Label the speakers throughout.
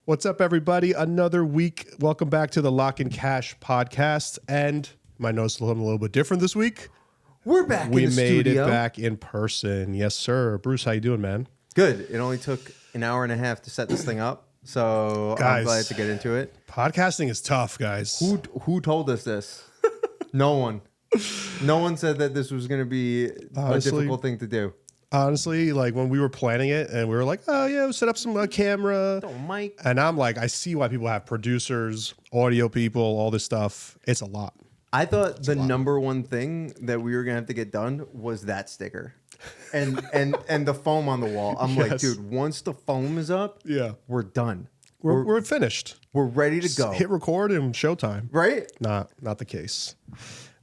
Speaker 1: What's up, everybody? Another week. Welcome back to the Lock and Cash podcast. And my notes are a little bit different this week.
Speaker 2: We're back in the studio.
Speaker 1: We made it back in person. Yes, sir. Bruce, how you doing, man?
Speaker 2: Good. It only took an hour and a half to set this thing up, so
Speaker 1: Guys,
Speaker 2: I'm glad to get into it.
Speaker 1: Podcasting is tough, guys.
Speaker 2: Who told us this? No one. No one said that this was going to be a difficult thing to do.
Speaker 1: Honestly, like when we were planning it and we were like, oh, yeah, we'll set up some camera.
Speaker 2: Oh, Mike.
Speaker 1: And I'm like, I see why people have producers, audio people, all this stuff. It's a lot.
Speaker 2: I thought the number one thing that we were going to have to get done was that sticker and the foam on the wall. I'm like, dude, once the foam is up, we're done.
Speaker 1: We're finished.
Speaker 2: We're ready to go.
Speaker 1: Hit record and showtime.
Speaker 2: Right?
Speaker 1: Not the case.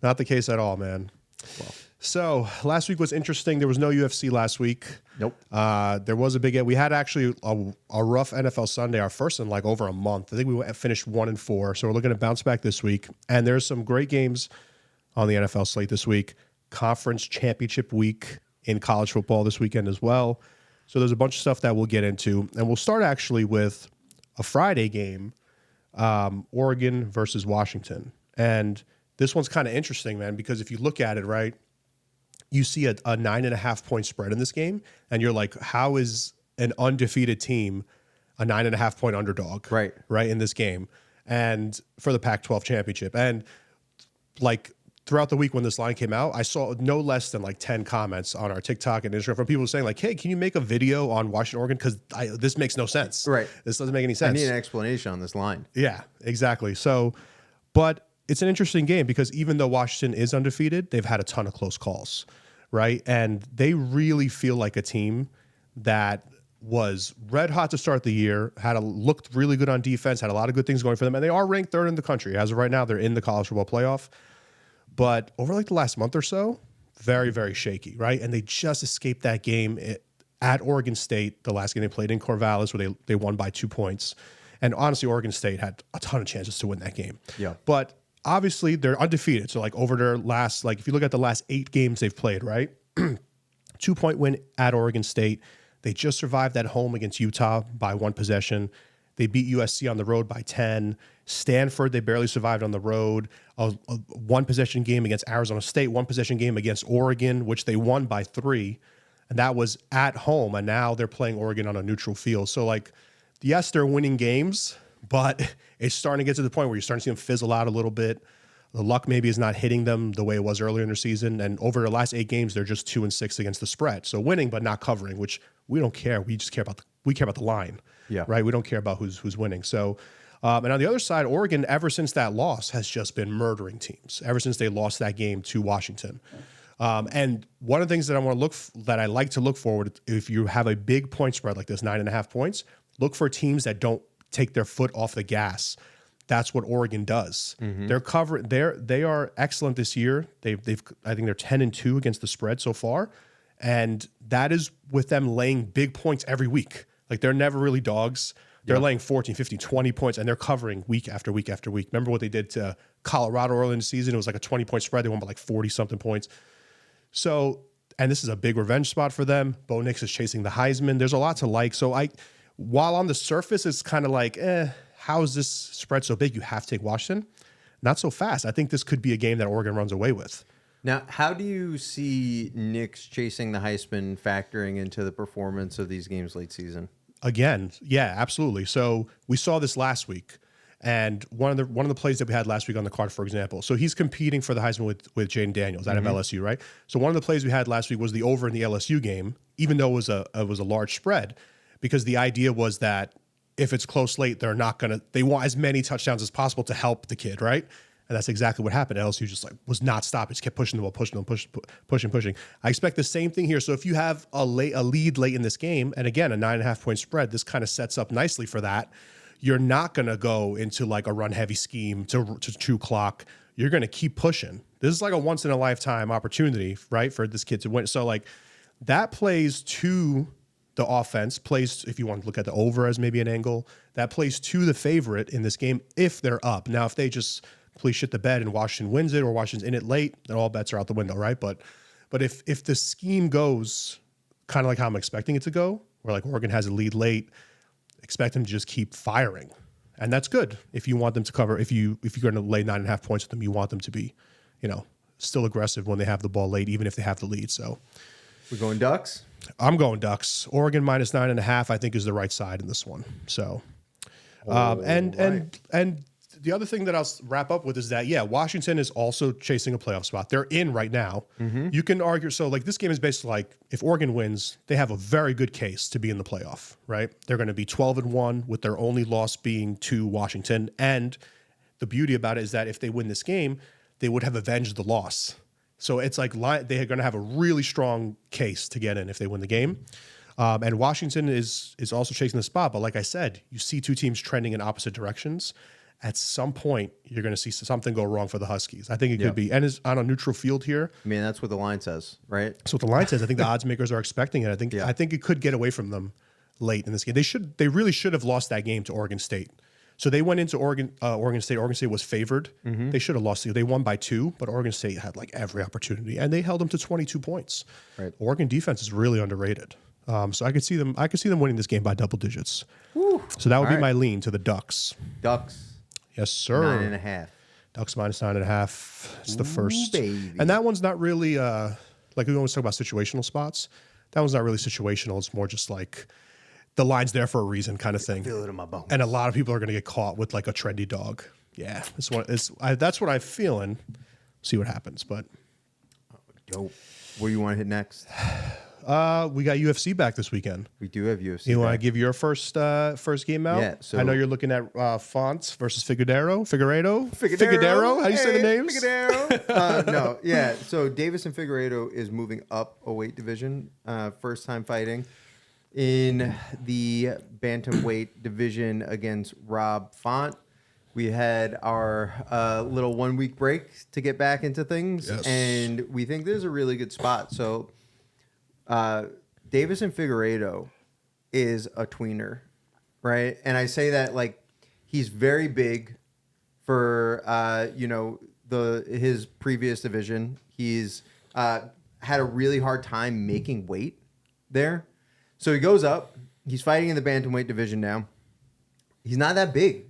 Speaker 1: Not the case at all, man. Well, so last week was interesting. There was no UFC last week.
Speaker 2: Nope.
Speaker 1: There was a big. We had actually a rough NFL Sunday, our first in like over a month. I think we finished 1-4. So we're looking to bounce back this week. And there's some great games on the NFL slate this week. Conference championship week in college football this weekend as well. So there's a bunch of stuff that we'll get into, and we'll start actually with a Friday game, Oregon versus Washington. And this one's kind of interesting, man, because if you look at it, right, you see a 9.5 point spread in this game, and you're like, how is an undefeated team a 9.5 point underdog? Right, in this game, and for the Pac-12 championship. And like throughout the week when this line came out, I saw no less than like 10 comments on our TikTok and Instagram from people saying like, hey, can you make a video on Washington, Oregon? Because this makes no sense. Right. This doesn't make any sense.
Speaker 2: I need an explanation on this line.
Speaker 1: Yeah, exactly. So, but it's an interesting game because even though Washington is undefeated, they've had a ton of close calls, right? And they really feel like a team that was red hot to start the year, looked really good on defense, had a lot of good things going for them, and they are ranked third in the country. As of right now, they're in the college football playoff. But over like the last month or so, very, very shaky, right? And they just escaped that game at Oregon State, the last game they played in Corvallis, where they won by 2 points. And honestly, Oregon State had a ton of chances to win that game. Yeah. But obviously, they're undefeated. So, like, over their last, like, if you look at the last 8 games they've played, right? 2-point win at Oregon State. They just survived at home against Utah by 1 possession. They beat USC on the road by 10. Stanford, they barely survived on the road. A 1-possession game against Arizona State, 1-possession game against Oregon, which they won by 3. And that was at home. And now they're playing Oregon on a neutral field. So, like, yes, they're winning games, but it's starting to get to the point where you're starting to see them fizzle out a little bit. The luck maybe is not hitting them the way it was earlier in their season. And over the last 8 games, they're just 2-6 against the spread. So winning, but not covering, which we don't care. We just care about the line. Yeah. Right. We don't care about who's winning. So, and on the other side, Oregon, ever since that loss, has just been murdering teams. Ever since they lost that game to Washington. And one of the things that I like to look forward, if you have a big point spread like this, 9.5 points, look for teams that don't take their foot off the gas. That's what Oregon does. Mm-hmm. They are excellent this year. I think they're 10-2 against the spread so far, and that is with them laying big points every week. Like, they're never really dogs. They're laying 14, 15, 20 points, and they're covering week after week after week. Remember what they did to Colorado early in the season? It was like a 20-point spread. They won by like 40-something points. So, and this is a big revenge spot for them. Bo Nix is chasing the Heisman. There's a lot to like. So while on the surface, it's kind of like, how is this spread so big? You have to take Washington. Not so fast. I think this could be a game that Oregon runs away with.
Speaker 2: Now, how do you see Nix chasing the Heisman factoring into the performance of these games late season?
Speaker 1: Again, yeah, absolutely. So we saw this last week, and one of the plays that we had last week on the card, for example. So he's competing for the Heisman with Jaden Daniels out of LSU, right? So one of the plays we had last week was the over in the LSU game, even though it was a large spread, because the idea was that if it's close late, they want as many touchdowns as possible to help the kid, right? And that's exactly what happened. LSU just was not stopping, just kept pushing the ball, pushing. I expect the same thing here. So if you have a lead late in this game, and again, a 9.5 point spread, this kind of sets up nicely for that. You're not going to go into like a run heavy scheme to 2 clock. You're going to keep pushing. This is like a once in a lifetime opportunity, right, for this kid to win. So like that plays to the offense, plays, if you want to look at the over as maybe an angle, that plays to the favorite in this game if they're up. Now, if they just please shit the bed and Washington wins it or Washington's in it late, then all bets are out the window, right? But if the scheme goes kind of like how I'm expecting it to go, where like Oregon has a lead late, expect him to just keep firing. And that's good. If you want them to cover, if you're going to lay 9.5 points with them, you want them to be, still aggressive when they have the ball late, even if they have the lead. So
Speaker 2: we're going Ducks?
Speaker 1: I'm going Ducks. Oregon minus 9.5, I think, is the right side in this one. So, and the other thing that I'll wrap up with is that, Washington is also chasing a playoff spot. They're in right now. Mm-hmm. You can argue. So, this game is basically like if Oregon wins, they have a very good case to be in the playoff, right? They're going to be 12-1 with their only loss being to Washington. And the beauty about it is that if they win this game, they would have avenged the loss. So it's like they're going to have a really strong case to get in if they win the game. And Washington is also chasing the spot. But like I said, you see two teams trending in opposite directions. At some point, you're going to see something go wrong for the Huskies. I think it could be. And it's on a neutral field here.
Speaker 2: I mean, that's what the line says, right?
Speaker 1: That's what the line says. I think the odds makers are expecting it. I think it could get away from them late in this game. They really should have lost that game to Oregon State. So they went into Oregon State. Oregon State was favored. Mm-hmm. They should have lost. They won by 2, but Oregon State had every opportunity, and they held them to 22 points. Right. Oregon defense is really underrated. So I could see them winning this game by double digits. Woo. So that would be my lean to the Ducks.
Speaker 2: Ducks.
Speaker 1: Yes, sir.
Speaker 2: 9.5.
Speaker 1: Ducks minus 9.5. It's the first.
Speaker 2: Baby.
Speaker 1: And that one's not really we always talk about situational spots. That one's not really situational. It's more just the line's there for a reason kind of thing.
Speaker 2: I feel it in my bones.
Speaker 1: And a lot of people are going to get caught with a trendy dog. Yeah, that's what I'm feeling. See what happens, but
Speaker 2: dope. What do you want to hit next?
Speaker 1: We got UFC back this weekend.
Speaker 2: We do have UFC.
Speaker 1: You want to give your first game out?
Speaker 2: Yeah. So
Speaker 1: I know you're looking at Fonts versus Figueredo.
Speaker 2: Figueredo.
Speaker 1: How do you say the names?
Speaker 2: Figueredo. No. Yeah. So Davison Figueredo is moving up a weight division. First time fighting in the bantamweight division against Rob Font. We had our little 1 week break to get back into things, and we think this is a really good spot. So Davison Figueredo is a tweener, right? And I say that he's very big for his previous division. He's had a really hard time making weight there. So he goes up. He's fighting in the bantamweight division now. He's not that big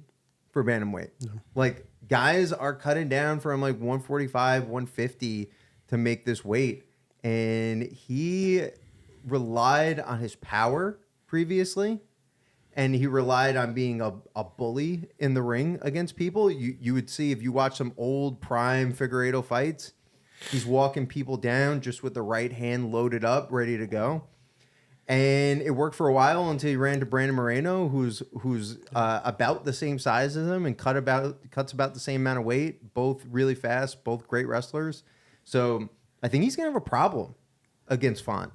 Speaker 2: for bantamweight. No. Guys are cutting down from 145, 150 to make this weight. And he relied on his power previously. And he relied on being a bully in the ring against people. You would see if you watch some old prime Figueredo fights, he's walking people down just with the right hand loaded up, ready to go. And it worked for a while until he ran to Brandon Moreno, who's about the same size as him and cuts about the same amount of weight. Both really fast, both great wrestlers. So I think he's gonna have a problem against Font.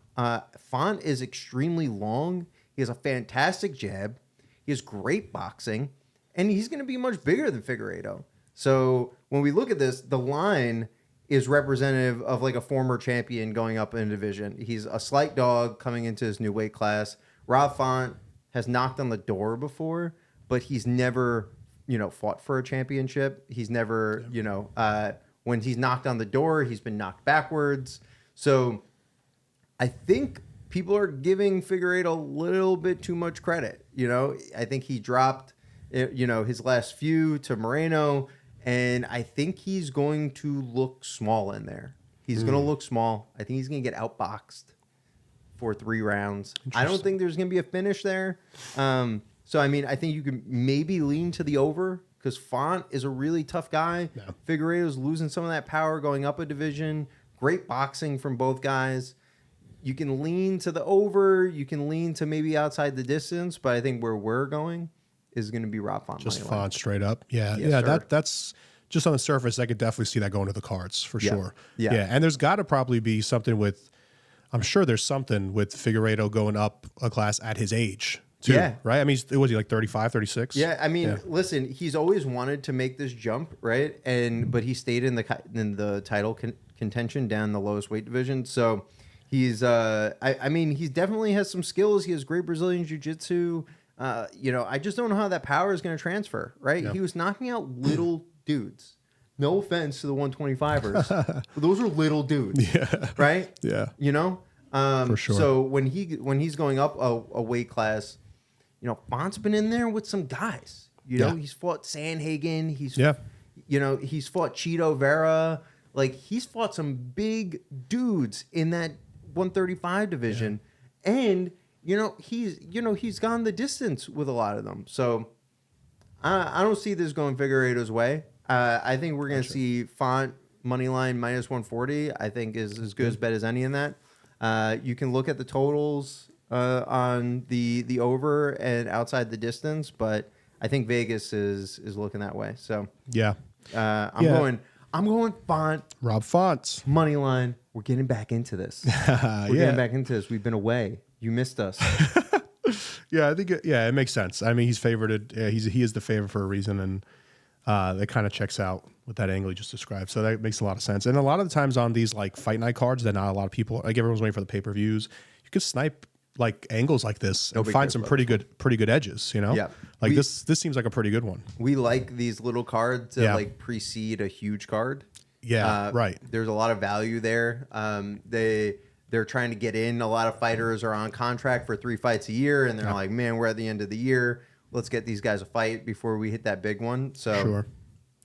Speaker 2: Font is extremely long. He has a fantastic jab. He has great boxing, and he's gonna be much bigger than Figueredo. So when we look at this, the line is representative of a former champion going up in a division. He's a slight dog coming into his new weight class. Rob Font has knocked on the door before, but he's never, fought for a championship. He's never, when he's knocked on the door, he's been knocked backwards. So I think people are giving Figueredo a little bit too much credit. I think he dropped, his last few to Moreno. And I think he's going to look small in there. He's going to look small. I think he's going to get outboxed for 3 rounds. I don't think there's going to be a finish there. So, I think you can maybe lean to the over because Font is a really tough guy. Yeah. Figueredo's losing some of that power going up a division. Great boxing from both guys. You can lean to the over. You can lean to maybe outside the distance. But I think where we're going is going to be Rob Font.
Speaker 1: Just Font straight up. Yeah. Yes, yeah. That's just on the surface. I could definitely see that going to the cards for sure. Yeah. And there's got to probably be something I'm sure there's something with Figueredo going up a class at his age too. Yeah. Right. Was he 35, 36?
Speaker 2: Yeah. Listen, he's always wanted to make this jump. Right. But he stayed in the title contention down the lowest weight division. So he's, he definitely has some skills. He has great Brazilian jiu-jitsu. I just don't know how that power is going to transfer, right? Yeah. He was knocking out little dudes. No offense to the 125ers, but those are little dudes, right?
Speaker 1: Yeah.
Speaker 2: For sure. So when he's going up a weight class, Font's been in there with some guys. He's fought Sandhagen. He's fought Cheeto Vera. Like, he's fought some big dudes in that 135 division, and he's gone the distance with a lot of them. So I don't see this going Figueiredo's way. I think we're going to see Font money line minus 140. I think is as good as bet as any in that. You can look at the totals on the over and outside the distance, but I think Vegas is looking that way. So I'm going Font.
Speaker 1: Rob Font.
Speaker 2: Money line. We're getting back into this. We're getting back into this. We've been away. You missed us.
Speaker 1: Yeah, I think it makes sense. I mean, he's favored. He is the favorite for a reason, and that kind of checks out with that angle you just described. So that makes a lot of sense. And a lot of the times on these like fight night cards that not a lot of people, like everyone's waiting for the pay-per-views, you can snipe like angles like this and find some pretty good edges, Yeah. Like this seems like a pretty good one.
Speaker 2: We like these little cards that like precede a huge card.
Speaker 1: Yeah, right.
Speaker 2: There's a lot of value there. They're trying to get in. A lot of fighters are on contract for 3 fights a year, and they're like, man, we're at the end of the year. Let's get these guys a fight before we hit that big one. So
Speaker 1: sure.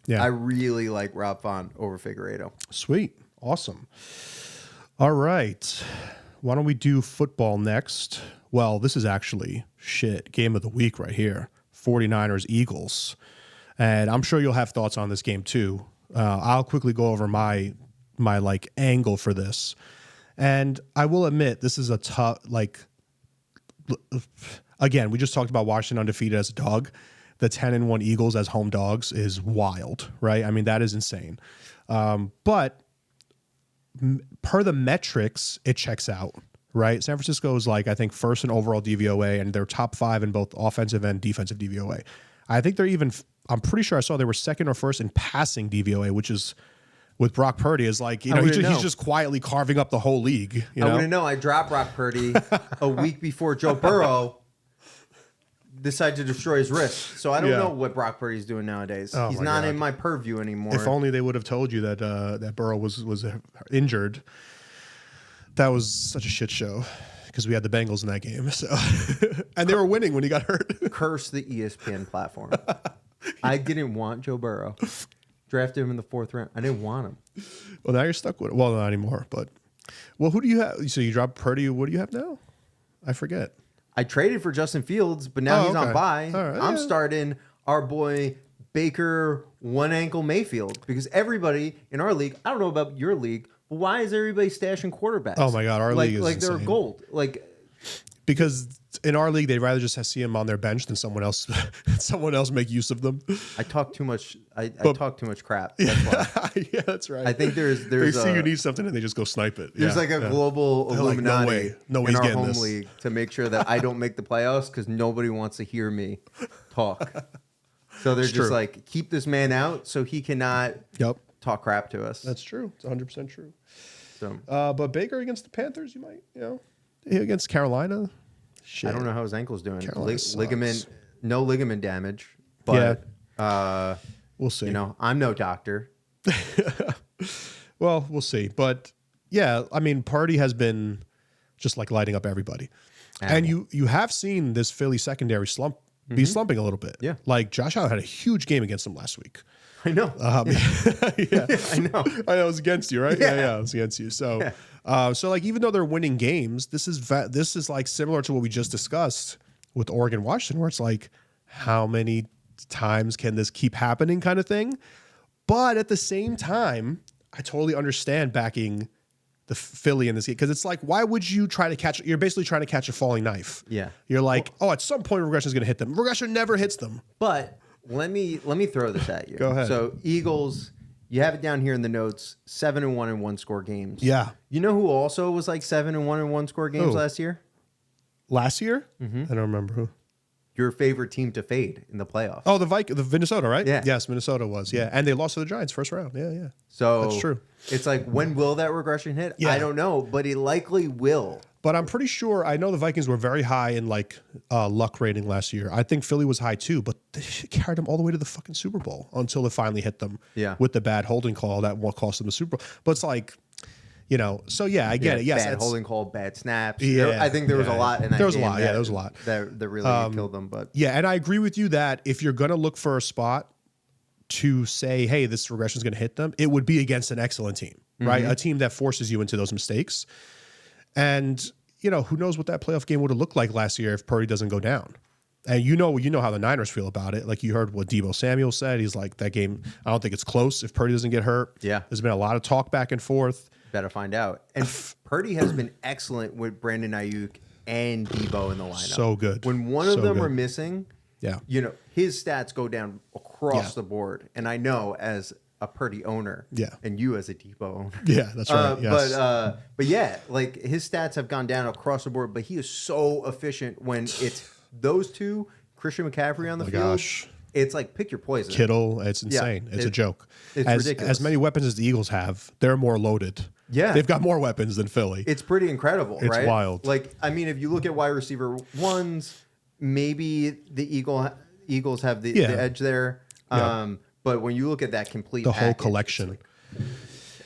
Speaker 1: Yeah.
Speaker 2: I really like Rob Font over Figueiredo.
Speaker 1: Sweet. Awesome. All right. Why don't we do football next? Well, this is actually game of the week right here. 49ers Eagles. And I'm sure you'll have thoughts on this game too. I'll quickly go over my like angle for this. And I will admit this is a tough, like, again, we just talked about Washington undefeated as a dog. The 10-1 Eagles as home dogs is wild, right? I mean, that is insane. But per the metrics, it checks out, right? San Francisco is like, I think, first in overall DVOA, and they're top 5 in both offensive and defensive DVOA. I think they're even, I'm pretty sure I saw they were second or first in passing DVOA, which is, with Brock Purdy, is like, he's just quietly carving up the whole league. I
Speaker 2: wouldn't know. I dropped Brock Purdy a week before Joe Burrow decided to destroy his wrist. So I don't know what Brock Purdy's doing nowadays. He's not in my purview anymore.
Speaker 1: If only they would have told you that that Burrow was injured. That was such a shit show because we had the Bengals in that game. So and they were winning when he got hurt.
Speaker 2: Curse the ESPN platform. I didn't want Joe Burrow. Drafted him in the 4th round. I didn't want him.
Speaker 1: Well, now you're stuck with it. Well, not anymore. But who do you have? So you dropped Purdy. What do you have now? I forget.
Speaker 2: I traded for Justin Fields, but now he's on bye. Right, I'm starting our boy Baker one ankle Mayfield because everybody in our league. I don't know about your league, but why is everybody stashing quarterbacks?
Speaker 1: Oh my God, our league is
Speaker 2: like
Speaker 1: insane.
Speaker 2: they're gold. Like
Speaker 1: because in our league, they'd rather just see him on their bench than someone else make use of them.
Speaker 2: I talk too much. I talk too much crap. That's why.
Speaker 1: Yeah, that's right.
Speaker 2: I think there's
Speaker 1: they see you need something and they just go snipe it.
Speaker 2: There's like a global Illuminati
Speaker 1: no way
Speaker 2: in our home league to make sure that I don't make the playoffs because nobody wants to hear me talk. So they're just like, keep this man out so he cannot talk crap to us.
Speaker 1: That's true. It's 100% true.
Speaker 2: So,
Speaker 1: but Baker against the Panthers, you might, against Carolina. Shit.
Speaker 2: I don't know how his ankle's doing.
Speaker 1: Ligament,
Speaker 2: no ligament damage. But
Speaker 1: we'll see.
Speaker 2: I'm no doctor.
Speaker 1: Well, we'll see. But yeah, I mean, Purdy has been just like lighting up everybody. And you have seen this Philly secondary be slumping a little bit.
Speaker 2: Yeah.
Speaker 1: Like Josh Allen had a huge game against them last week.
Speaker 2: I know.
Speaker 1: Yeah,
Speaker 2: I know.
Speaker 1: I know it was against you, right? Yeah, it was against you. So, so like even though they're winning games, this is like similar to what we just discussed with Oregon, Washington, where it's like, how many times can this keep happening, kind of thing. But at the same time, I totally understand backing the Philly in this game because it's like, why would you try to catch? You're basically trying to catch a falling knife.
Speaker 2: Yeah,
Speaker 1: you're like, at some point regression is going to hit them. Regression never hits them.
Speaker 2: But let me throw this at you.
Speaker 1: Go ahead.
Speaker 2: So Eagles, you have it down here in the notes: 7-1 in 1 score games.
Speaker 1: Yeah.
Speaker 2: You know who also was like 7-1 in 1 score games last year?
Speaker 1: Last year? Mm-hmm. I don't remember who.
Speaker 2: Your favorite team to fade in the playoffs.
Speaker 1: Oh, the Minnesota, right?
Speaker 2: Yeah.
Speaker 1: Yes, Minnesota was. Yeah, and they lost to the Giants first round. Yeah.
Speaker 2: So
Speaker 1: that's true.
Speaker 2: It's like, when will that regression hit?
Speaker 1: Yeah.
Speaker 2: I don't know, but it likely will.
Speaker 1: But I'm pretty sure, I know the Vikings were very high in like luck rating last year. I think Philly was high too, but they carried them all the way to the fucking Super Bowl until it finally hit them with the bad holding call that cost them the Super Bowl. But it's like, So yeah, I get it. Yes,
Speaker 2: bad holding call, bad snaps.
Speaker 1: Yeah,
Speaker 2: I think there was a lot in that.
Speaker 1: There was a lot. Yeah, there was a lot
Speaker 2: that really killed them. But
Speaker 1: yeah, and I agree with you that if you're gonna look for a spot to say, hey, this regression is gonna hit them, it would be against an excellent team, right? A team that forces you into those mistakes. And who knows what that playoff game would have looked like last year if Purdy doesn't go down. And you know how the Niners feel about it. Like you heard what Deebo Samuel said. He's like, that game, I don't think it's close if Purdy doesn't get hurt.
Speaker 2: Yeah.
Speaker 1: There's been a lot of talk back and forth.
Speaker 2: Better find out. And Purdy has been excellent with Brandon Ayuk and Deebo in the lineup.
Speaker 1: So good.
Speaker 2: When one of them are missing,
Speaker 1: yeah,
Speaker 2: his stats go down across the board. And I know as a Purdy owner, and you as a Deebo owner,
Speaker 1: that's right. Yes.
Speaker 2: But yeah, like his stats have gone down across the board. But he is so efficient when it's those two, Christian McCaffrey on the field.
Speaker 1: Gosh.
Speaker 2: It's like pick your poison.
Speaker 1: Kittle, it's insane. It's a joke.
Speaker 2: It's ridiculous.
Speaker 1: As many weapons as the Eagles have, they're more loaded.
Speaker 2: Yeah.
Speaker 1: They've got more weapons than Philly.
Speaker 2: It's pretty incredible, right?
Speaker 1: It's wild.
Speaker 2: Like, I mean, if you look at wide receiver ones, maybe the Eagles have the edge there. But when you look at that complete
Speaker 1: the whole
Speaker 2: package,
Speaker 1: collection.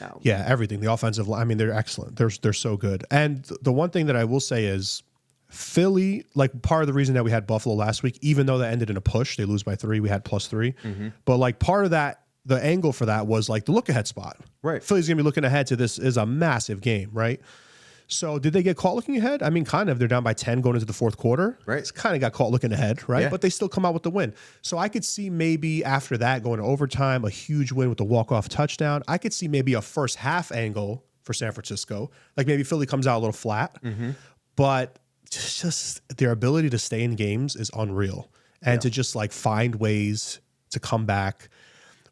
Speaker 2: Like,
Speaker 1: everything. The offensive line, I mean, they're excellent. They're so good. And the one thing that I will say is Philly, like part of the reason that we had Buffalo last week, even though that ended in a push, they lose by 3, we had +3. But like part of that, the angle for that was like the look ahead spot.
Speaker 2: Right.
Speaker 1: Philly's going to be looking ahead to this is a massive game, right? So did they get caught looking ahead? I mean, kind of. They're down by 10 going into the fourth quarter.
Speaker 2: Right.
Speaker 1: It's kind of got caught looking ahead, right?
Speaker 2: Yeah.
Speaker 1: But they still come out with the win. So I could see maybe after that going to overtime, a huge win with the walk-off touchdown. I could see maybe a first half angle for San Francisco. Like maybe Philly comes out a little flat. But just their ability to stay in games is unreal. And to just like find ways to come back.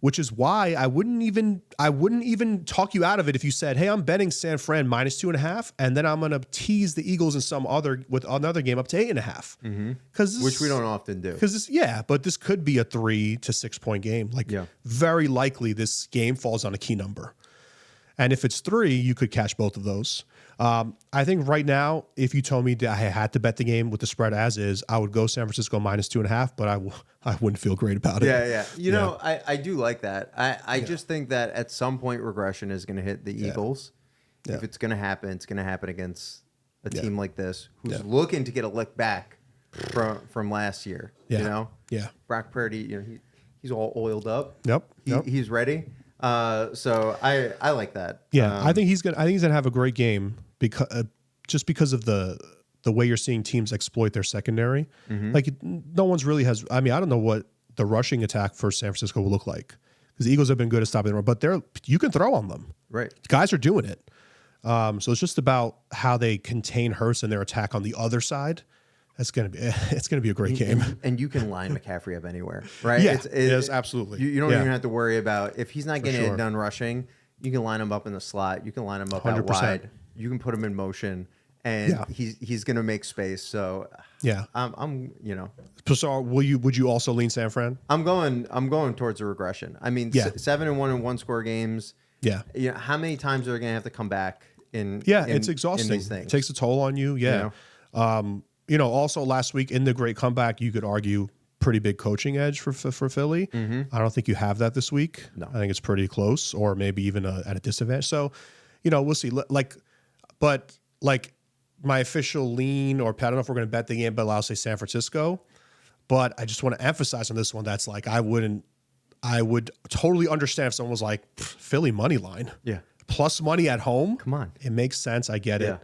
Speaker 1: Which is why I wouldn't even talk you out of it if you said, "Hey, I'm betting San Fran -2.5, and then I'm going to tease the Eagles in with another game up to 8.5." Because
Speaker 2: which we don't often do.
Speaker 1: But this could be a 3 to 6 point game. Like very likely, this game falls on a key number, and if it's 3, you could catch both of those. I think right now, if you told me that I had to bet the game with the spread as is, I would go San Francisco -2.5, but I wouldn't feel great about it.
Speaker 2: Yeah. You know, I do like that. I just think that at some point regression is going to hit the Eagles. If it's going to happen, it's going to happen against a team like this who's looking to get a lick back from last year.
Speaker 1: Yeah.
Speaker 2: You know?
Speaker 1: Yeah.
Speaker 2: Brock Purdy, he's all oiled up.
Speaker 1: Yep.
Speaker 2: He's ready. So I like that.
Speaker 1: Yeah, I think he's gonna have a great game because of the way you're seeing teams exploit their secondary. Like no one's really has. I mean, I don't know what the rushing attack for San Francisco will look like because the Eagles have been good at stopping the run, but you can throw on them.
Speaker 2: Right,
Speaker 1: guys are doing it. So it's just about how they contain Hurts and their attack on the other side. It's gonna be a great game.
Speaker 2: And you can line McCaffrey up anywhere, right?
Speaker 1: Yeah, yes, absolutely.
Speaker 2: You don't even have to worry about if he's not getting it done rushing. You can line him up in the slot. You can line him up 100%. Out wide. You can put him in motion, and he's gonna make space. So I'm
Speaker 1: So would you also lean San Fran?
Speaker 2: I'm going towards a regression. I mean, 7-1 in one score games.
Speaker 1: Yeah.
Speaker 2: How many times are they gonna have to come back in?
Speaker 1: It's exhausting.
Speaker 2: In these things?
Speaker 1: It takes a toll on you. Yeah. Also last week in the great comeback, you could argue pretty big coaching edge for Philly. I don't think you have that this week.
Speaker 2: No.
Speaker 1: I think it's pretty close, or maybe even at a disadvantage. So, we'll see. But my official lean, or I don't know if we're going to bet the game, but I'll say San Francisco. But I just want to emphasize on this one that's like I would totally understand if someone was like Philly money line, plus money at home.
Speaker 2: Come on,
Speaker 1: it makes sense. I get it.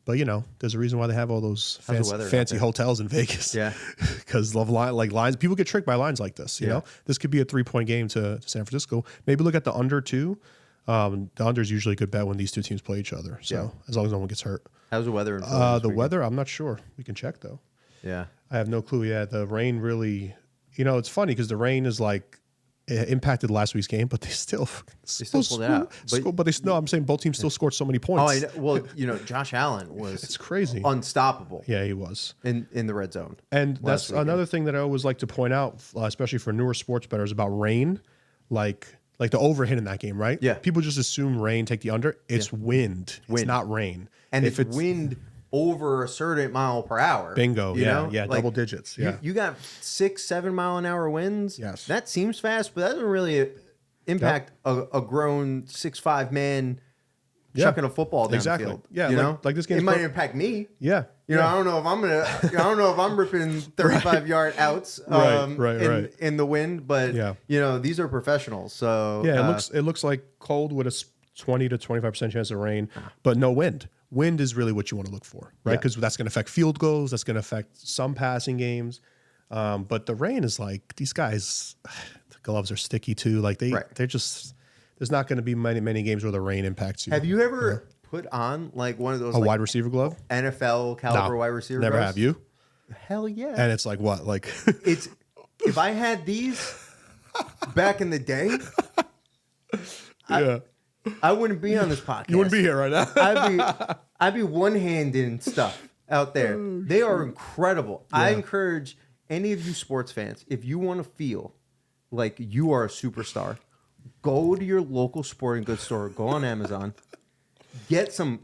Speaker 1: But there's a reason why they have all those fancy hotels in Vegas.
Speaker 2: Yeah,
Speaker 1: because lines. People get tricked by lines like this. You know, this could be a 3-point game to San Francisco. Maybe look at the under too. The under is usually a good bet when these two teams play each other. So as long as no one gets hurt.
Speaker 2: How's the weather in Philly
Speaker 1: the weather, I'm not sure. We can check though.
Speaker 2: Yeah,
Speaker 1: I have no clue. Yeah, the rain really. It's funny because the rain is like. It impacted last week's game, but they still
Speaker 2: pulled it out.
Speaker 1: I'm saying both teams still scored so many points.
Speaker 2: Josh Allen was
Speaker 1: it's crazy,
Speaker 2: unstoppable.
Speaker 1: Yeah, he was
Speaker 2: in the red zone.
Speaker 1: And that's another thing that I always like to point out, especially for newer sports bettors, about rain, like the overhit in that game, right?
Speaker 2: Yeah,
Speaker 1: people just assume rain, take the under. It's wind. It's not rain.
Speaker 2: And if it's wind over a certain mile per hour.
Speaker 1: Bingo. Yeah. Double digits. Yeah.
Speaker 2: You got 6-7 mile an hour winds.
Speaker 1: Yes.
Speaker 2: That seems fast, but that doesn't really impact a grown 6'5" man, chucking a football down the field.
Speaker 1: Yeah,
Speaker 2: you know,
Speaker 1: like this game.
Speaker 2: It might impact me.
Speaker 1: Yeah.
Speaker 2: You know, I don't know if I'm gonna. I don't know if I'm ripping 35-yard outs in the wind, but you know, these are professionals. So
Speaker 1: yeah, it looks like cold with a 20 to 25% chance of rain, but no wind. Wind is really what you want to look for, right? Because that's going to affect field goals. That's going to affect some passing games. But the rain is like, these guys, the gloves are sticky too. Like they're just, there's not going to be many games where the rain impacts you.
Speaker 2: Have you ever put on like one of those
Speaker 1: wide receiver glove?
Speaker 2: NFL caliber wide receiver
Speaker 1: never
Speaker 2: gloves?
Speaker 1: Have you?
Speaker 2: Hell yeah.
Speaker 1: And it's like what? Like
Speaker 2: it's if I had these back in the day, I wouldn't be on this podcast.
Speaker 1: You wouldn't be here right now.
Speaker 2: I'd be one-handing stuff out there. They are incredible. I encourage any of you sports fans, if you want to feel like you are a superstar, go to your local sporting goods store, go on Amazon, get some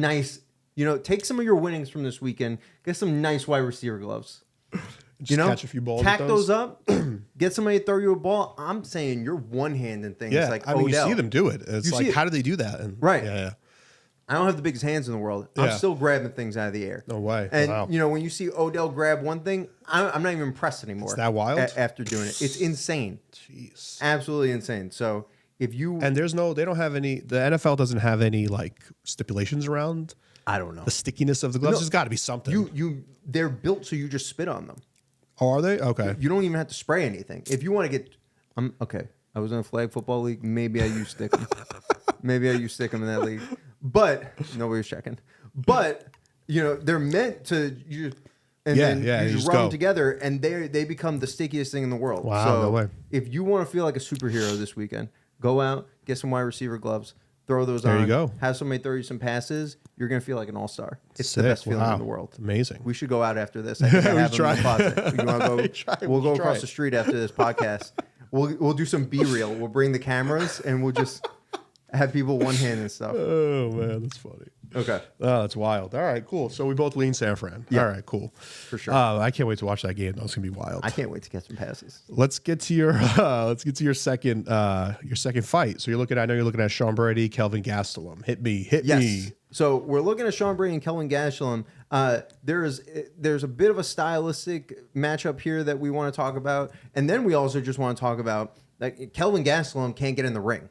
Speaker 2: nice, you know, take some of your winnings from this weekend, get some nice wide receiver gloves.
Speaker 1: Just catch a few balls.
Speaker 2: Tack those up. Get somebody to throw you a ball. I'm saying you're one-handing things like
Speaker 1: I mean,
Speaker 2: Odell.
Speaker 1: you see them do it. It's like, how do they do that? And,
Speaker 2: right. I don't have the biggest hands in the world. I'm still grabbing things out of the air.
Speaker 1: No way.
Speaker 2: And, you know, when you see Odell grab one thing, I'm not even impressed anymore.
Speaker 1: Is that wild?
Speaker 2: After doing it. It's insane.
Speaker 1: Jeez.
Speaker 2: Absolutely insane. So if you...
Speaker 1: And they don't have any... The NFL doesn't have any, like, stipulations around...
Speaker 2: I don't know.
Speaker 1: The stickiness of the gloves. There's got to be something.
Speaker 2: They're built so you just spit on them.
Speaker 1: Oh, are they? Okay.
Speaker 2: You don't even have to spray anything. If you want to get... okay. I was in a flag football league. Maybe I use Stickum. Maybe I use Stickum in that league. But nobody's checking. But, you know, they're meant to... you just run them together, and they become the stickiest thing in the world.
Speaker 1: Wow,
Speaker 2: so
Speaker 1: no way.
Speaker 2: If you want to feel like a superhero this weekend, go out, get some wide receiver gloves, throw those on.
Speaker 1: There you go.
Speaker 2: Have somebody throw you some passes. You're going to feel like an all-star. It's
Speaker 1: Sick.
Speaker 2: the best feeling in the world.
Speaker 1: Amazing.
Speaker 2: We should go out after this. I think I have them in the closet. You wanna go, we'll go across the street after this podcast. We'll do some B-reel. We'll bring the cameras, and we'll just have people one-hand and stuff.
Speaker 1: Oh, man, that's funny.
Speaker 2: Okay.
Speaker 1: Oh, that's wild. All right, cool. So we both lean San Fran.
Speaker 2: Yeah.
Speaker 1: All right, cool.
Speaker 2: For sure.
Speaker 1: I can't wait to watch that game. That's gonna be wild.
Speaker 2: I can't wait to get some passes.
Speaker 1: Let's get to your second fight. So I know you're looking at Sean Brady, Kelvin Gastelum. Hit me.
Speaker 2: So we're looking at Sean Brady and Kelvin Gastelum. There's a bit of a stylistic matchup here that we want to talk about, and then we also just want to talk about like Kelvin Gastelum can't get in the ring.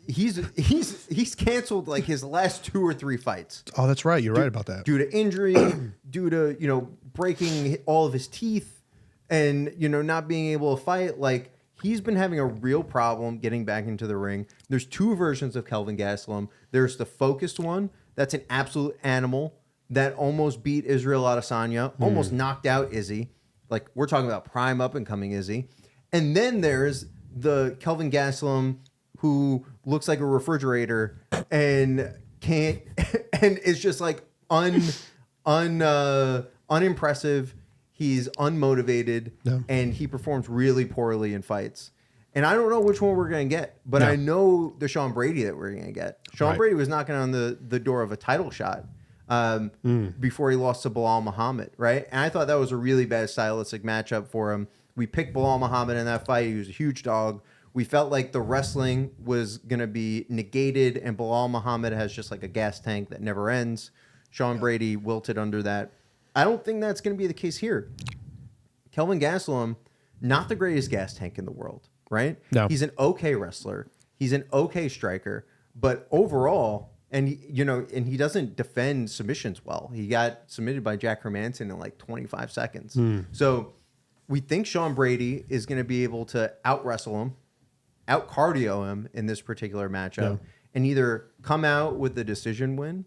Speaker 2: He's canceled like his last 2 or 3 fights.
Speaker 1: Oh, that's right. You're right about that.
Speaker 2: Due to injury, due to breaking all of his teeth, and not being able to fight. Like he's been having a real problem getting back into the ring. There's 2 versions of Kelvin Gastelum. There's the focused one that's an absolute animal that almost beat Israel Adesanya, almost knocked out Izzy. Like we're talking about prime up and coming Izzy. And then there's the Kelvin Gastelum who looks like a refrigerator and can't and is just like unimpressive. He's unmotivated and he performs really poorly in fights. And I don't know which one we're going to get, but I know the Sean Brady that we're going to get. Sean Brady was knocking on the door of a title shot before he lost to Bilal Muhammad, right? And I thought that was a really bad stylistic matchup for him. We picked Bilal Muhammad in that fight. He was a huge dog. We felt like the wrestling was going to be negated, and Bilal Muhammad has just like a gas tank that never ends. Sean Brady wilted under that. I don't think that's going to be the case here. Kelvin Gastelum, not the greatest gas tank in the world, right?
Speaker 1: No.
Speaker 2: He's an okay wrestler. He's an okay striker. But overall, and he doesn't defend submissions well. He got submitted by Jack Hermanson in like 25 seconds. So we think Sean Brady is going to be able to out-wrestle him, out-cardio him in this particular matchup, and either come out with the decision win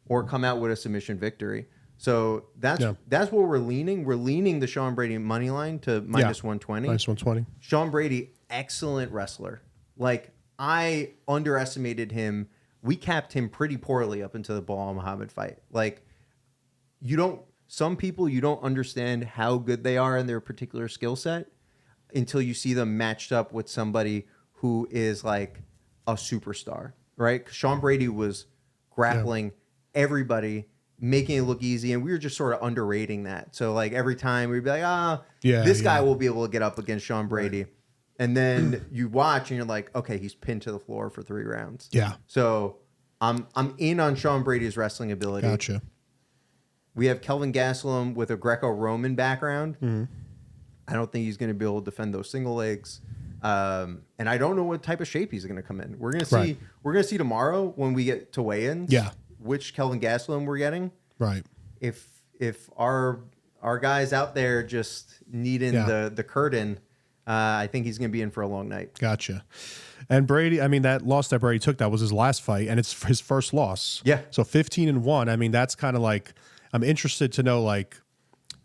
Speaker 2: or come out with a submission victory. So that's what we're leaning. We're leaning the Sean Brady money line to minus 120.
Speaker 1: Minus 120.
Speaker 2: Sean Brady, excellent wrestler. Like, I underestimated him. We capped him pretty poorly up into the Bilal Muhammad fight. Like, some people, you don't understand how good they are in their particular skill set until you see them matched up with somebody who is like a superstar, right? Sean Brady was grappling everybody, making it look easy, and we were just sort of underrating that. So like every time we'd be like, this guy will be able to get up against Sean Brady. And then you watch and you're like, okay, he's pinned to the floor for 3 rounds.
Speaker 1: Yeah.
Speaker 2: So I'm in on Sean Brady's wrestling ability.
Speaker 1: Gotcha.
Speaker 2: We have Kelvin Gastelum with a Greco-Roman background.
Speaker 1: Mm-hmm.
Speaker 2: I don't think he's going to be able to defend those single legs. And I don't know what type of shape he's going to come in. We're going to see.
Speaker 1: Right.
Speaker 2: We're going to see tomorrow when we get to weigh-ins.
Speaker 1: Yeah.
Speaker 2: Which Kelvin Gastelum we're getting.
Speaker 1: Right.
Speaker 2: If our guys out there just needing the curtain, I think he's going to be in for a long night.
Speaker 1: Gotcha. And Brady, I mean, that loss that Brady took, that was his last fight, and it's his first loss.
Speaker 2: Yeah.
Speaker 1: So 15-1. I mean, that's kind of like, I'm interested to know, like,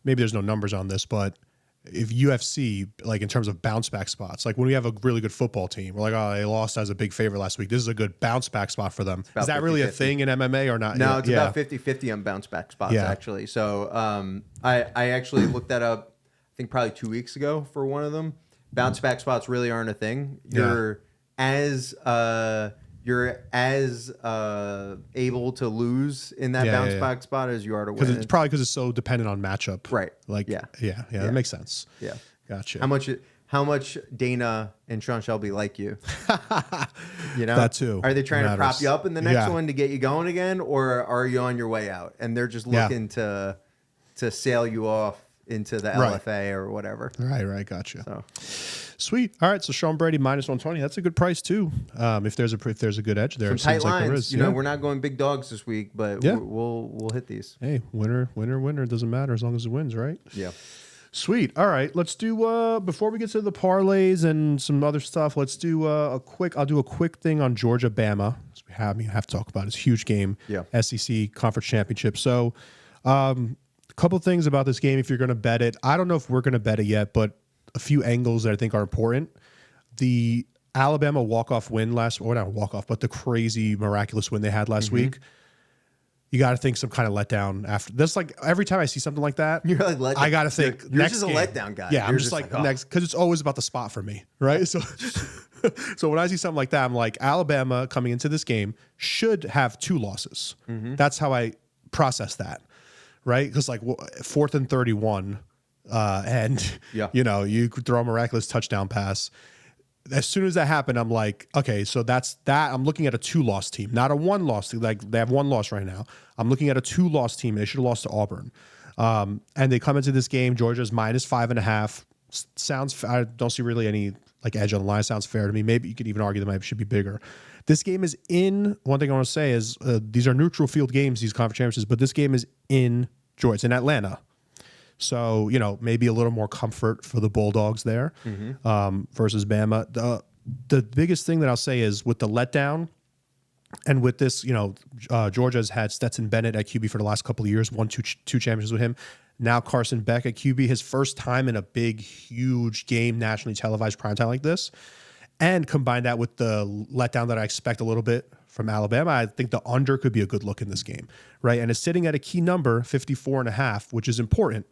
Speaker 1: maybe there's no numbers on this, but if UFC, like in terms of bounce back spots, like when we have a really good football team, we're like, oh, they lost as a big favorite last week. This is a good bounce back spot for them. Is that
Speaker 2: 50-50.
Speaker 1: really a thing in MMA or not?
Speaker 2: No, it's about 50-50 on bounce back spots, actually. So I actually looked that up, I think probably 2 weeks ago for one of them. Bounce back spots really aren't a thing. You're as able to lose in that bounce back spot as you are to win.
Speaker 1: It's probably because it's so dependent on matchup.
Speaker 2: Right.
Speaker 1: Like, yeah, that makes sense.
Speaker 2: Yeah.
Speaker 1: Gotcha.
Speaker 2: How much Dana and Sean Shelby like you? You know?
Speaker 1: That too.
Speaker 2: Are they trying to prop you up in the next
Speaker 1: Yeah.
Speaker 2: one to get you going again, or are you on your way out and they're just looking to sail you off into the LFA or whatever?
Speaker 1: Right. Gotcha.
Speaker 2: So.
Speaker 1: Sweet. All right. So Sean Brady -120. That's a good price too. If there's a good edge there,
Speaker 2: Some
Speaker 1: it
Speaker 2: tight
Speaker 1: seems like
Speaker 2: lines.
Speaker 1: there is.
Speaker 2: You know, we're not going big dogs this week, but we'll hit these.
Speaker 1: Hey, winner. It doesn't matter as long as it wins, right?
Speaker 2: Yeah.
Speaker 1: Sweet. All right. Let's do before we get to the parlays and some other stuff. Let's do I'll do a quick thing on Georgia Bama. So we have to talk about it. It's a huge game.
Speaker 2: Yeah.
Speaker 1: SEC Conference Championship. So, a couple things about this game. If you're going to bet it, I don't know if we're going to bet it yet, but a few angles that I think are important. The Alabama walk-off win not walk-off, but the crazy miraculous win they had last week. You got to think some kind of letdown after. That's like every time I see something like that,
Speaker 2: You're like,
Speaker 1: I got to think
Speaker 2: you're
Speaker 1: next
Speaker 2: just a
Speaker 1: game.
Speaker 2: letdown guy.
Speaker 1: Yeah, I'm
Speaker 2: You're
Speaker 1: just like
Speaker 2: oh.
Speaker 1: next because it's always about the spot for me, right? So, so when I see something like that, I'm like, Alabama coming into this game should have 2 losses. That's how I process that, right? Because like 4th and 31, and you could throw a miraculous touchdown pass. As soon as that happened, I'm like, okay, so that's that. I'm looking at a 2-loss team, not a 1-loss team. Like they have 1 loss right now. I'm looking at a 2-loss team. They should have lost to Auburn. And they come into this game. Georgia's -5.5. Sounds. I don't see really any like edge on the line. Sounds fair to me. Maybe you could even argue that maybe should be bigger. This game is in. One thing I want to say is these are neutral field games. These conference championships, but this game is in Georgia. It's in Atlanta. So, maybe a little more comfort for the Bulldogs there versus Bama. The biggest thing that I'll say is with the letdown and with this, Georgia's had Stetson Bennett at QB for the last couple of years, won two championships with him. Now Carson Beck at QB, his first time in a big, huge game, nationally televised primetime like this. And combine that with the letdown that I expect a little bit from Alabama, I think the under could be a good look in this game, right? And it's sitting at a key number, 54.5, which is important.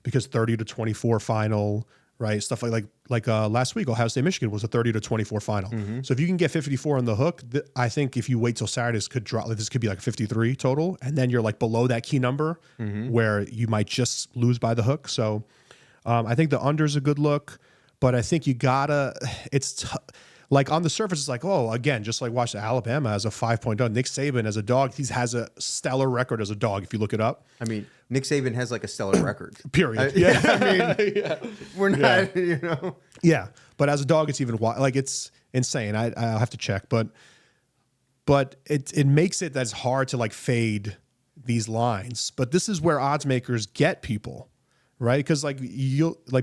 Speaker 1: Because 30-24 final, right? Stuff like last week, Ohio State Michigan was a 30-24 final. So if you can get 54 on the hook, I think if you wait till Saturday, this could drop. This could be like 53 total, and then you're like below that key number where you might just lose by the hook. So I think the under is a good look, but I think you gotta. It's like on the surface, it's like, oh, again, just like watch Alabama as a 5-point dog. Nick Saban as a dog, he has a stellar record as a dog. If you look it up,
Speaker 2: I mean, Nick Saban has like a stellar record.
Speaker 1: Period.
Speaker 2: We're not,
Speaker 1: Yeah, but as a dog, it's even like it's insane. I'll have to check, but it makes it that's hard to like fade these lines. But this is where odds makers get people, right? Because like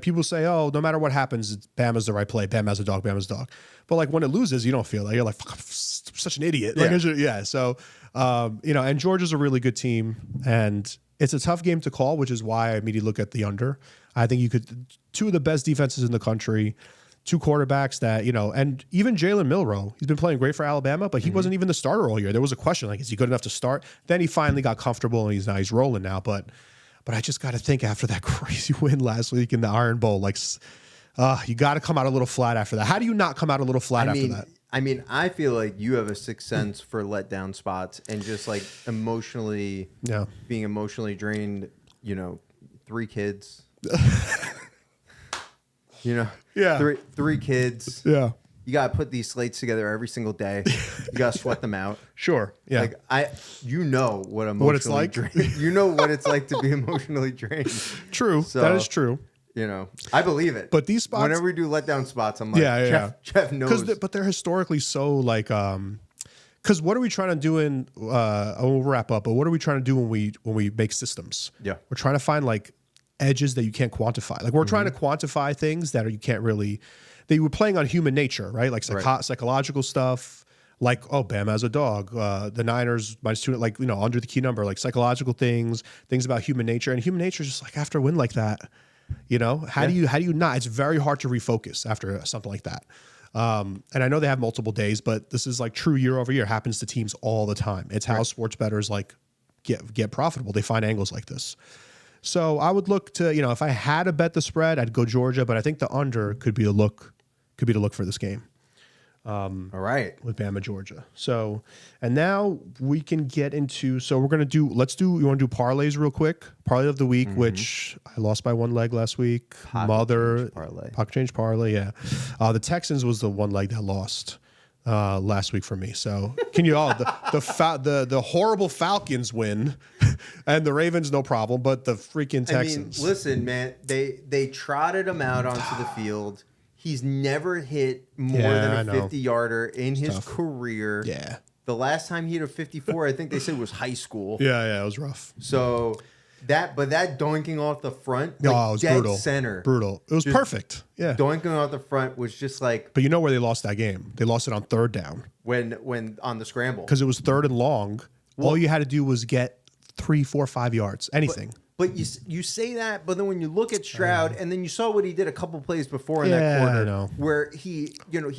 Speaker 1: people say, oh, no matter what happens, Bama's the right play. Bama's a dog. Bama's a dog. But like when it loses, you don't feel that. You're like, fuck, I'm such an idiot. Like, So and Georgia's a really good team, and it's a tough game to call, which is why I immediately look at the under. I think you could 2 of the best defenses in the country, 2 quarterbacks that, and even Jalen Milroe, he's been playing great for Alabama, but he wasn't even the starter all year. There was a question, like, is he good enough to start? Then he finally got comfortable and he's rolling now. But I just got to think after that crazy win last week in the Iron Bowl, like, you got to come out a little flat after that. How do you not come out a little flat after that?
Speaker 2: I mean, I feel like you have a sixth sense for letdown spots and just like being emotionally drained, 3 kids. 3 kids.
Speaker 1: Yeah.
Speaker 2: you got to put these slates together every single day. You got to sweat them out.
Speaker 1: Sure. Yeah.
Speaker 2: Like you know what emotionally
Speaker 1: What it's like?
Speaker 2: you know what it's like to be emotionally drained.
Speaker 1: True.
Speaker 2: So,
Speaker 1: that is true.
Speaker 2: You know, I believe it.
Speaker 1: But these spots,
Speaker 2: whenever we do letdown spots, I'm like, Jeff knows.
Speaker 1: But they're historically so like, because what are we trying to do in? We'll wrap up. But what are we trying to do when we make systems?
Speaker 2: Yeah,
Speaker 1: we're trying to find like edges that you can't quantify. Like we're trying to quantify things that you can't really. They were playing on human nature, right? Like psychological stuff. Like, oh, Bam has a dog. The Niners -2, like, you know, under the key number, like psychological things about human nature. And human nature is just like after a win like that, you know, how do you not? It's very hard to refocus after something like that. And I know they have multiple days, but this is like true year over year. Happens to teams all the time. It's how sports bettors like get profitable. They find angles like this. So I would look to, you know, if I had to bet the spread, I'd go Georgia, but I think the under could be the look for this game.
Speaker 2: All right.
Speaker 1: With Bama, Georgia. So, and now we can get into, so we're going to do, you want to do parlays real quick? Parlay of the week, which I lost by one leg last week. Pocket change parlay. Yeah. The Texans was the one leg that lost last week for me. So can you all, the horrible Falcons win and the Ravens, no problem, but the freaking Texans.
Speaker 2: I mean, listen, man, they trotted him out onto the field. He's never hit more than a 50-yarder in his career.
Speaker 1: Yeah.
Speaker 2: The last time he hit a 54, I think they said was high school.
Speaker 1: Yeah, it was rough.
Speaker 2: So that doinking off the front, like
Speaker 1: it was
Speaker 2: dead
Speaker 1: brutal.
Speaker 2: Center.
Speaker 1: Brutal. It was perfect. Yeah.
Speaker 2: Doinking off the front was just like.
Speaker 1: But you know where they lost that game? They lost it on third down.
Speaker 2: When on the scramble.
Speaker 1: Because it was third and long. All you had to do was get 3, 4, 5 yards. Anything.
Speaker 2: But you say that, but then when you look at Stroud, and then you saw what he did a couple plays before in that quarter, where he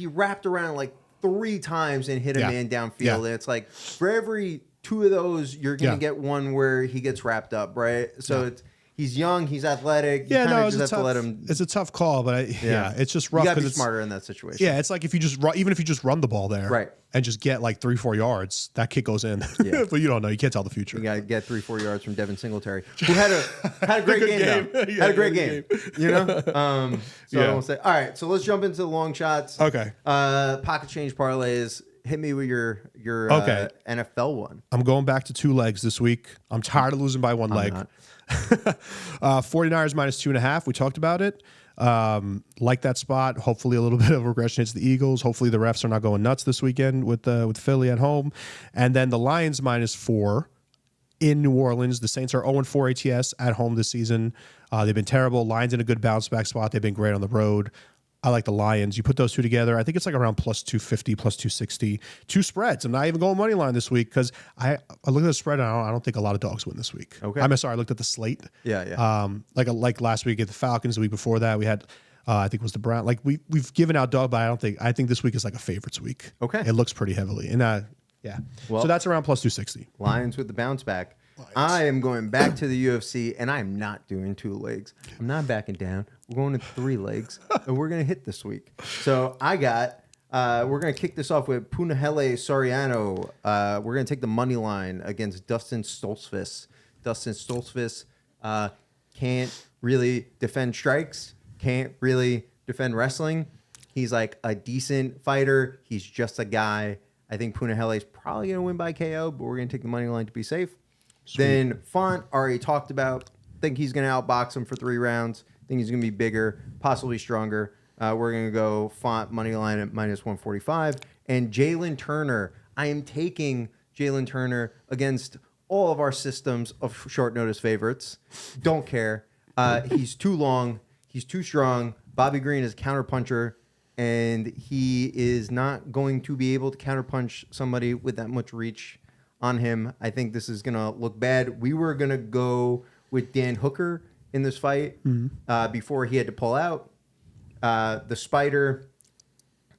Speaker 2: wrapped around like 3 times and hit a man downfield, and it's like for every 2 of those, you're gonna get one where he gets wrapped up, right? So he's young, he's athletic. You just have to let him.
Speaker 1: It's a tough call, but it's just rough.
Speaker 2: You gotta be smarter in that situation.
Speaker 1: Yeah, it's like if you just even if you just run the ball there,
Speaker 2: right,
Speaker 1: and just get like 3, 4 yards, that kick goes in. Yeah. But you don't know. You can't tell the future.
Speaker 2: You gotta get 3, 4 yards from Devin Singletary, who had a great game. Had a great game. You know. I won't say. All right, so let's jump into the long shots.
Speaker 1: Okay.
Speaker 2: Pocket change parlays. Hit me with your NFL one.
Speaker 1: I'm going back to 2 legs this week. I'm tired of losing by one leg. 49ers -2.5. We talked about it. Like that spot. Hopefully a little bit of regression hits the Eagles. Hopefully the refs are not going nuts this weekend with Philly at home. And then the Lions -4 in New Orleans. The Saints are 0-4 ATS at home this season. They've been terrible. Lions in a good bounce back spot. They've been great on the road. I like the Lions. You put those two together, I think it's like around +250, +260. 2 spreads. I'm not even going money line this week because I look at the spread and I don't think a lot of dogs win this week.
Speaker 2: Okay.
Speaker 1: I'm sorry. I looked at the slate.
Speaker 2: Yeah.
Speaker 1: Like last week at the Falcons. The week before that we had, I think it was the Brown. Like we've given out dog, but I think this week is like a favorites week.
Speaker 2: Okay.
Speaker 1: It looks pretty heavily. And well, so that's around +260.
Speaker 2: Lions with the bounce back. I am going back to the UFC, and I am not doing 2 legs. I'm not backing down. We're going to 3 legs, and we're going to hit this week. So I got, we're going to kick this off with Punahele Soriano. We're going to take the money line against Dustin Stoltzfus. Dustin Stoltzfus can't really defend strikes, can't really defend wrestling. He's like a decent fighter. He's just a guy. I think Punahele is probably going to win by KO, but we're going to take the money line to be safe. Sweet. Then Font, already talked about. Think he's going to outbox him for 3 rounds. Think he's going to be bigger, possibly stronger. We're going to go Font money line at -145. And Jalen Turner. I am taking Jalen Turner against all of our systems of short notice favorites. Don't care. He's too long. He's too strong. Bobby Green is a counterpuncher, and he is not going to be able to counterpunch somebody with that much reach on him. I think this is going to look bad. We were going to go with Dan Hooker in this fight before he had to pull out. The Spider,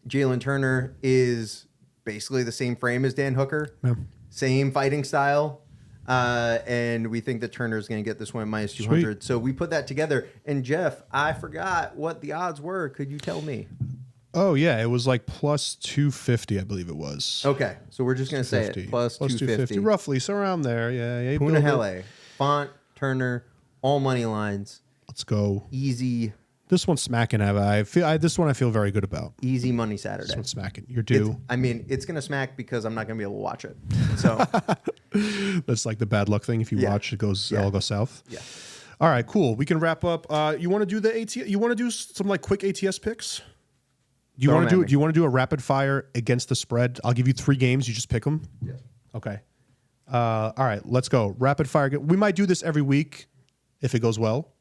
Speaker 2: Jalen Turner, is basically the same frame as Dan Hooker. Yeah. Same fighting style. And we think that Turner is going to get this one at -200. Sweet. So we put that together. And Jeff, I forgot what the odds were. Could you tell me?
Speaker 1: Oh, yeah. It was like +250, I believe it was.
Speaker 2: Okay. So we're just going to say it. +250.
Speaker 1: Roughly. So around there. Yeah.
Speaker 2: Punahele, Font, Turner, all money lines.
Speaker 1: Let's go.
Speaker 2: Easy
Speaker 1: This one's smacking. This one I feel very good about.
Speaker 2: Easy money Saturday.
Speaker 1: This one's smacking. You're due.
Speaker 2: It's going to smack because I'm not going to be able to watch it. So
Speaker 1: that's like the bad luck thing. If you watch, it all goes south.
Speaker 2: Yeah.
Speaker 1: All right, cool. We can wrap up. You want to do the ATS? You want to do some like quick ATS picks? Do you want to do a rapid fire against the spread? I'll give you 3 games. You just pick them.
Speaker 2: Yeah.
Speaker 1: Okay. All right, let's go. Rapid fire. We might do this every week if it goes well.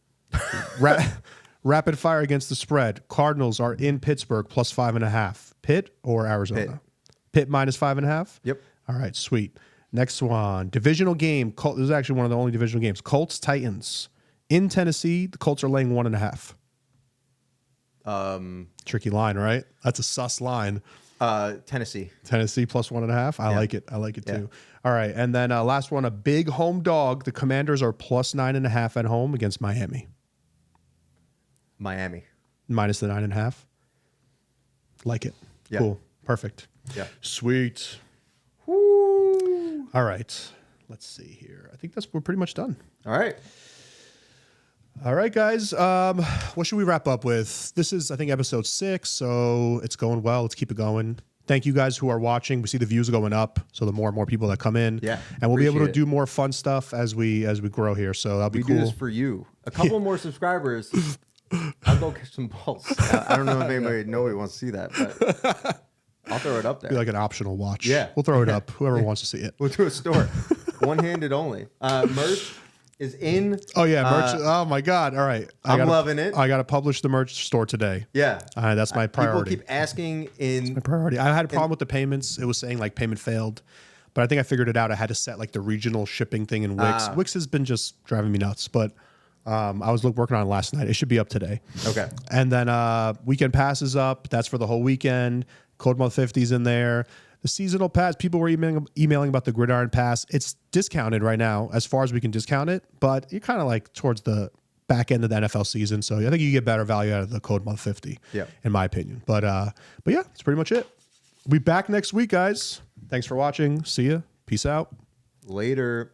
Speaker 1: Rapid fire against the spread. Cardinals are in Pittsburgh plus 5.5. Pitt or Arizona? Pitt minus 5.5.
Speaker 2: Yep.
Speaker 1: All right, sweet. Next one, divisional game. This is actually one of the only divisional games. Colts Titans in Tennessee. The Colts are laying 1.5. Tricky line, right? That's a sus line.
Speaker 2: Tennessee
Speaker 1: plus 1.5. I like it. I like it too. All right, and then last one, a big home dog. The Commanders are plus 9.5 at home against Miami. Minus the 9.5. Like it.
Speaker 2: Yeah.
Speaker 1: Cool. Perfect.
Speaker 2: Yeah.
Speaker 1: Sweet. Woo. All right. Let's see here. I think we're pretty much done.
Speaker 2: All right.
Speaker 1: All right, guys. What should we wrap up with? This is, I think, episode 6, so it's going well. Let's keep it going. Thank you guys who are watching. We see the views going up, so the more and more people that come in.
Speaker 2: Yeah.
Speaker 1: And we'll be able to do more fun stuff as we grow here. So that'll be cool.
Speaker 2: We do this for you. A couple more subscribers. I'll go catch some balls. I don't know if nobody wants to see that, but I'll throw it up there.
Speaker 1: Be like an optional watch.
Speaker 2: Yeah.
Speaker 1: We'll throw it up. Whoever wants to see it.
Speaker 2: We'll do a store. One-handed only. Merch is in.
Speaker 1: Oh, yeah. Merch. Oh, my God. All right.
Speaker 2: I'm loving it.
Speaker 1: I got to publish the merch store today.
Speaker 2: Yeah.
Speaker 1: That's my priority.
Speaker 2: People keep asking
Speaker 1: my priority. I had a problem with the payments. It was saying like payment failed. But I think I figured it out. I had to set like the regional shipping thing in Wix. Wix has been just driving me nuts. But I was working on it last night. It should be up today.
Speaker 2: Okay.
Speaker 1: And then weekend pass is up. That's for the whole weekend. Code Month 50 is in there. The seasonal pass, people were emailing about the Gridiron Pass. It's discounted right now as far as we can discount it, but you're kind of like towards the back end of the NFL season. So I think you get better value out of the Code Month 50, in my opinion. But yeah, that's pretty much it. We'll be back next week, guys. Thanks for watching. See ya. Peace out.
Speaker 2: Later.